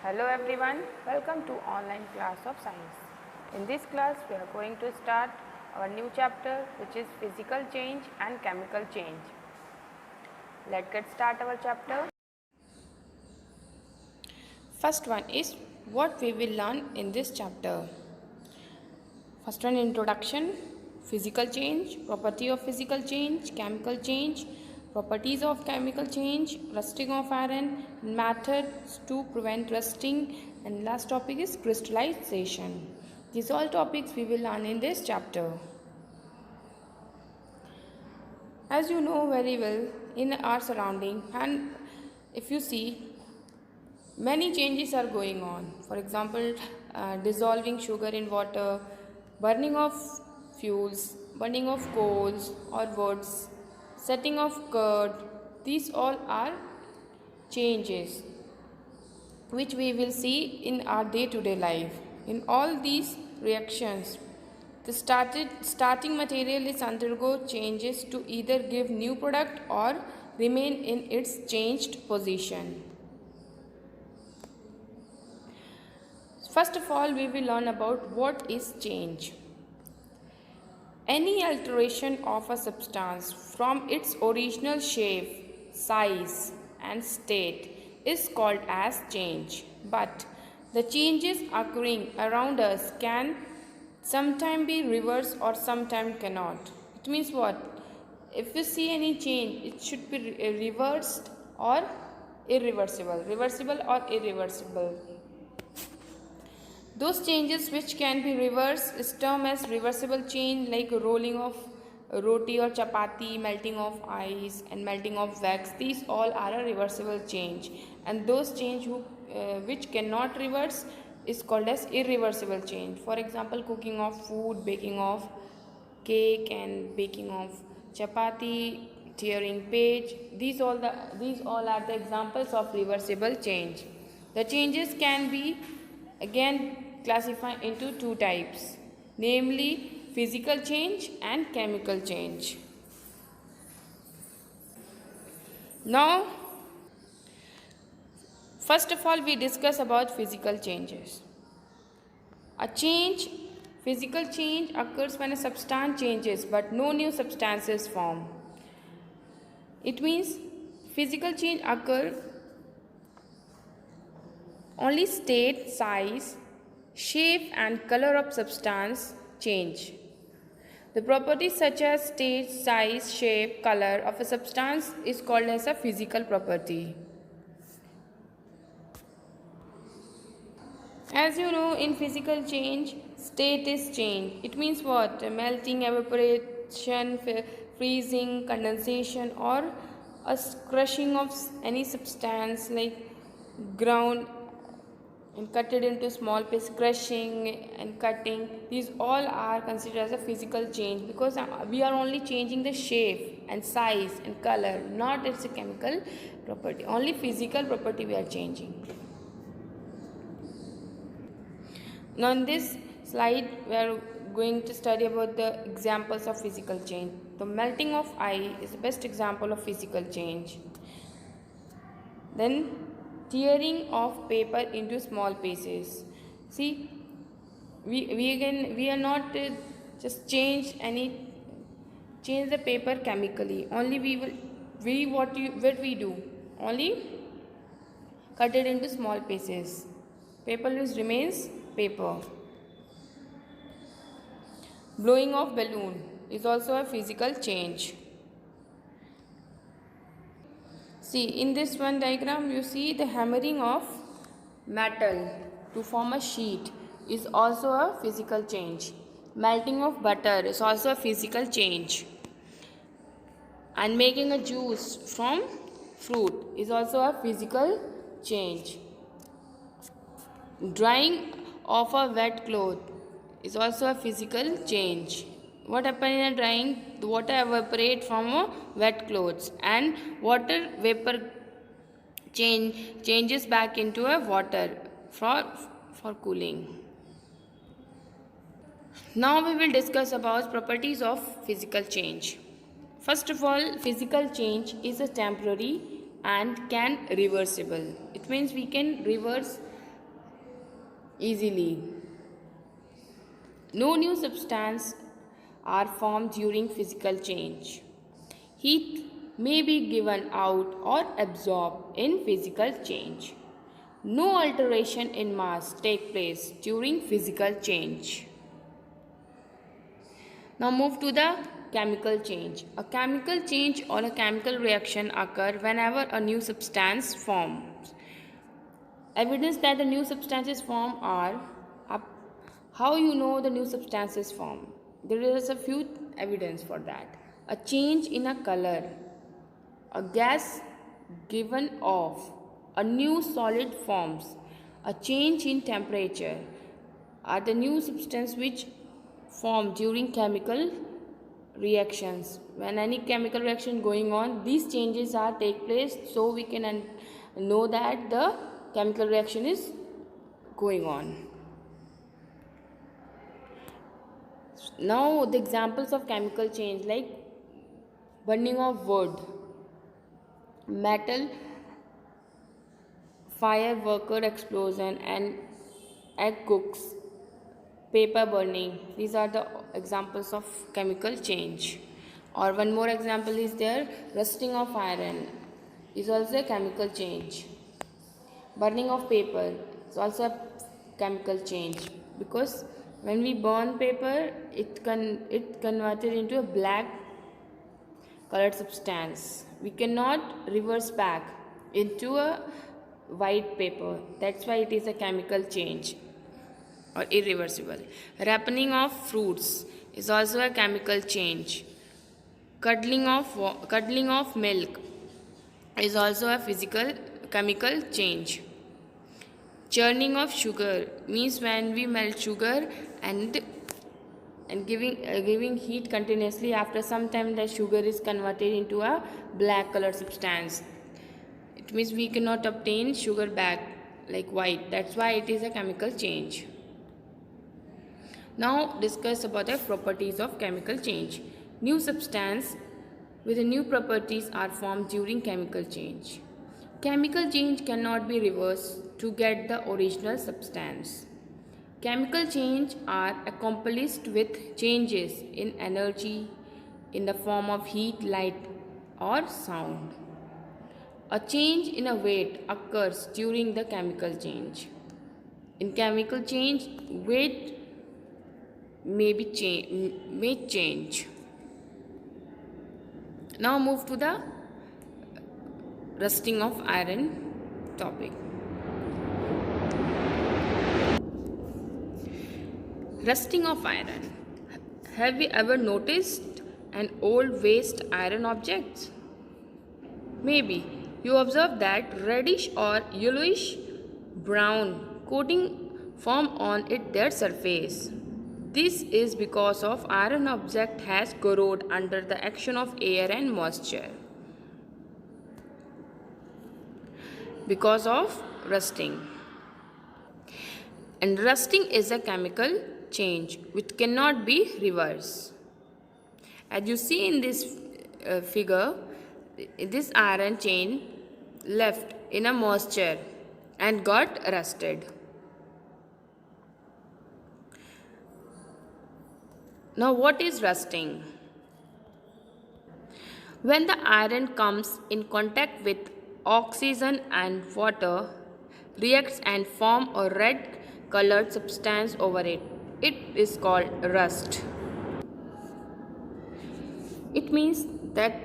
Hello everyone, welcome to online class of science. In this class we are going to start our new chapter which is physical change and chemical change. Let's get start our chapter. First one is what we will learn in this chapter. First one, introduction, physical change, property of physical change, chemical change, properties of chemical change, rusting of iron, methods to prevent rusting, and last topic is crystallization. These all topics we will learn in this chapter. As you know very well, in our surrounding, and if you see, many changes are going on. For example, dissolving sugar in water, burning of fuels, burning of coals or woods, setting of curd. These all are changes which we will see in our day-to-day life. In all these reactions, the starting material is undergo changes to either give new product or remain in its changed position. First of all, we will learn about what is change. Any alteration of a substance from its original shape, size, and state is called as change. But the changes occurring around us can sometimes be reversed or sometimes cannot. It means what? If you see any change, it should be reversed or irreversible. Reversible or irreversible. Those changes which can be reversed is termed as reversible change, like rolling of roti or chapati, melting of ice and melting of wax. These all are a reversible change, and those change which cannot reverse is called as irreversible change. For example, cooking of food, baking of cake and baking of chapati, tearing page. These all are the examples of reversible change. The changes can be again classified into two types, namely physical change and chemical change. Now, first of all, we discuss about physical changes. Physical change occurs when a substance changes but no new substances form. It means physical change occurs only state, size, shape and color of substance change. The properties such as state, size, shape, color of a substance is called as a physical property. As you know, in physical change, state is change. It means what? Melting, evaporation, freezing, condensation, or a crushing of any substance like ground and cut it into small pieces, crushing and cutting. These all are considered as a physical change because we are only changing the shape and size and color, not its a chemical property. Only physical property we are changing. Now in this slide we are going to study about the examples of physical change. The melting of ice is the best example of physical change. Then tearing of paper into small pieces. See, we are not just change the paper chemically. Only what we do, only cut it into small pieces. Paper remains paper. Blowing of balloon is also a physical change. See, in this one diagram, you see the hammering of metal to form a sheet is also a physical change. Melting of butter is also a physical change. And making a juice from fruit is also a physical change. Drying of a wet cloth is also a physical change. What happens in a drying? The water evaporates from a wet clothes and water vapor changes back into a water for cooling. Now we will discuss about properties of physical change. First of all, physical change is a temporary and can reversible. It means we can reverse easily. No new substance are formed during physical change. Heat may be given out or absorbed in physical change. No alteration in mass take place during physical change. Now move to the chemical change. A chemical change or a chemical reaction occur whenever a new substance forms. Evidence that the new substances form are how you know the new substances form. There is a few evidence for that. A change in a color, a gas given off, a new solid forms, a change in temperature are the new substance which form during chemical reactions. When any chemical reaction going on, these changes are take place, so we can know that the chemical reaction is going on. Now the examples of chemical change, like burning of wood, metal, fire worker explosion, and egg cooks, paper burning. These are the examples of chemical change. Or one more example is there, rusting of iron is also a chemical change. Burning of paper is also a chemical change, because when we burn paper, it converted into a black colored substance. We cannot reverse back into a white paper. That's why it is a chemical change or irreversible. Ripening of fruits is also a chemical change. Curdling of milk is also a chemical change. Churning of sugar means when we melt sugar and giving heat continuously, after some time the sugar is converted into a black colored substance. It means we cannot obtain sugar back like white. That's why it is a chemical change. Now discuss about the properties of chemical change. New substance with new properties are formed during chemical change. Chemical change cannot be reversed to get the original substance. Chemical change are accomplished with changes in energy in the form of heat, light, or sound. A change in a weight occurs during the chemical change. In chemical change, weight may change. Now move to the rusting of iron topic. Rusting of iron. Have you ever noticed an old waste iron object? Maybe you observe that reddish or yellowish brown coating form on their surface. This is because of iron object has corroded under the action of air and moisture. Because of rusting. And rusting is a chemical change which cannot be reversed. As you see in this figure, this iron chain left in a moisture and got rusted. Now what is rusting? When the iron comes in contact with oxygen and water, reacts and form a red colored substance over it. It is called rust. It means that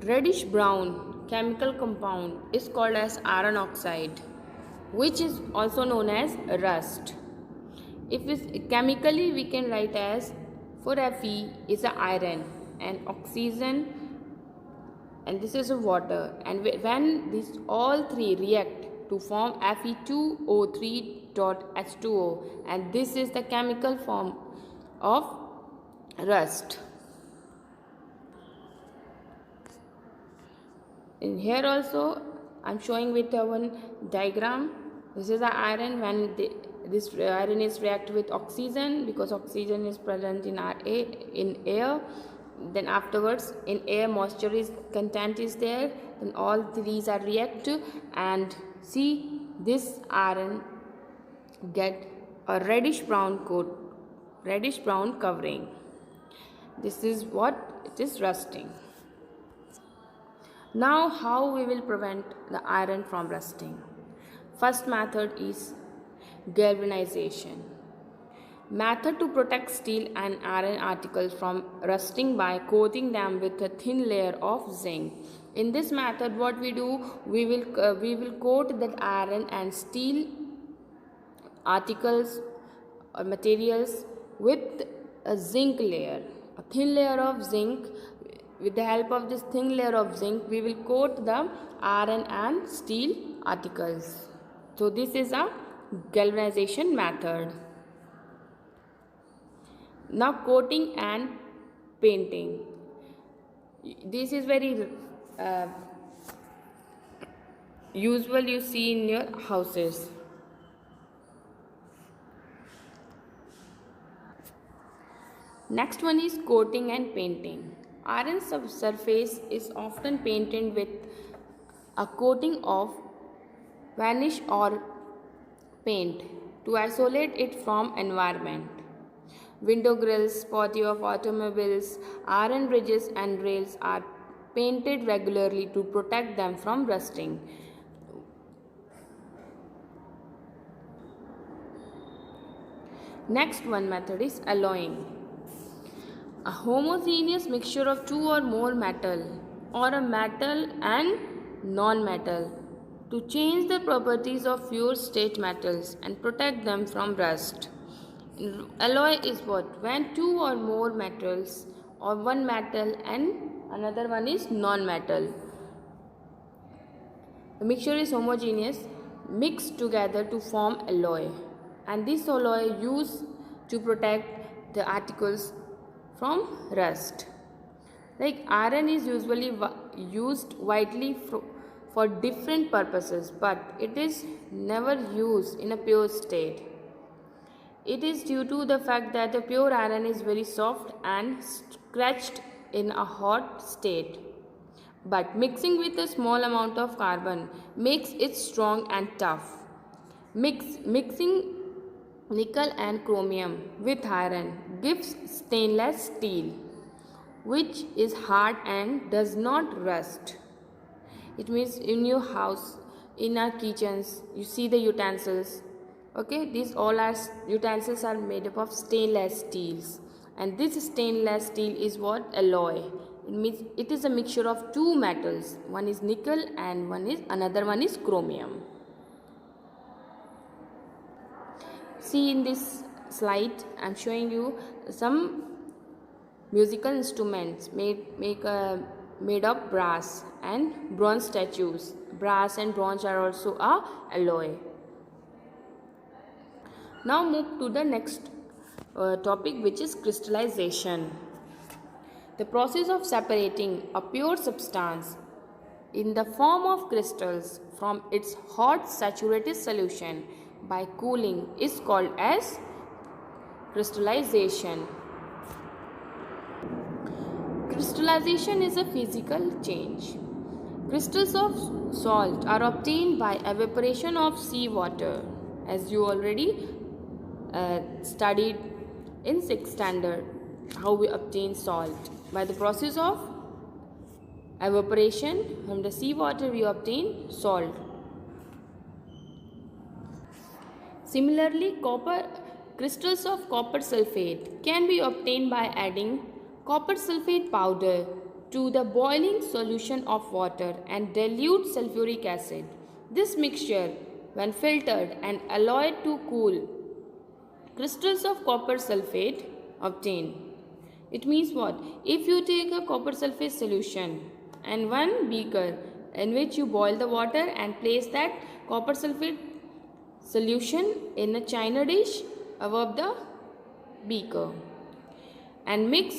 reddish brown chemical compound is called as iron oxide, which is also known as rust. Chemically we can write as 4Fe is a iron and oxygen, and this is a water, and when these all three react to form Fe2O3.H2O, and this is the chemical form of rust. In here also I am showing with one diagram. This is the iron. When this iron is react with oxygen, because oxygen is present in air, then afterwards in air moisture content is there, then all these are react, and see this iron get a reddish brown covering. This is what it is rusting. Now how we will prevent the iron from rusting? First method is galvanization. Method to protect steel and iron articles from rusting by coating them with a thin layer of zinc. In this method, what we do, we will coat that iron and steel articles or materials with a zinc layer, a thin layer of zinc. With the help of this thin layer of zinc, we will coat the iron and steel articles. So this is a galvanization method. Now coating and painting. This is very usual you see in your houses. Next one is coating and painting. Iron surface is often painted with a coating of varnish or paint to isolate it from environment. Window grills, body of automobiles, iron bridges and rails are painted regularly to protect them from rusting. Next one method is alloying. A homogeneous mixture of two or more metal or a metal and non-metal to change the properties of pure state metals and protect them from rust. Alloy is what? When two or more metals or one metal and another one is non-metal. The mixture is homogeneous, mixed together to form alloy, and this alloy used to protect the articles from rust. Like iron is usually used widely for different purposes, but it is never used in a pure state. It is due to the fact that the pure iron is very soft and scratched in a hot state. But mixing with a small amount of carbon makes it strong and tough. Mixing nickel and chromium with iron gives stainless steel, which is hard and does not rust. It means in your house, in our kitchens, you see the utensils. Okay, these all our utensils are made up of stainless steels, and this stainless steel is what? Alloy. It means it is a mixture of two metals. One is nickel and another one is chromium. See in this slide, I am showing you some musical instruments made of brass and bronze statues. Brass and bronze are also a alloy. Now move to the next topic, which is crystallization. The process of separating a pure substance in the form of crystals from its hot saturated solution by cooling is called as crystallization. Crystallization is a physical change. Crystals of salt are obtained by evaporation of seawater, as you already studied in 6th standard how we obtain salt. By the process of evaporation from the seawater we obtain salt. Similarly, crystals of copper sulfate can be obtained by adding copper sulfate powder to the boiling solution of water and dilute sulfuric acid. This mixture, when filtered and allowed to cool, crystals of copper sulfate obtained. It means what? If you take a copper sulfate solution and one beaker in which you boil the water and place that copper sulfate solution in a china dish above the beaker and mix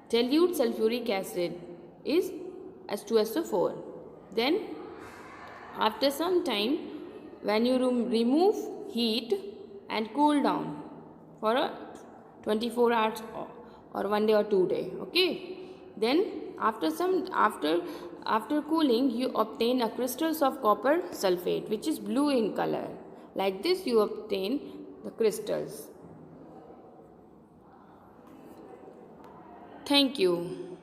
dilute sulfuric acid is H2SO4. Then after some time, when you remove heat and cool down for a 24 hours or 1 day or 2 day, okay, then after cooling you obtain a crystals of copper sulfate which is blue in color. Like this you obtain the crystals. Thank you.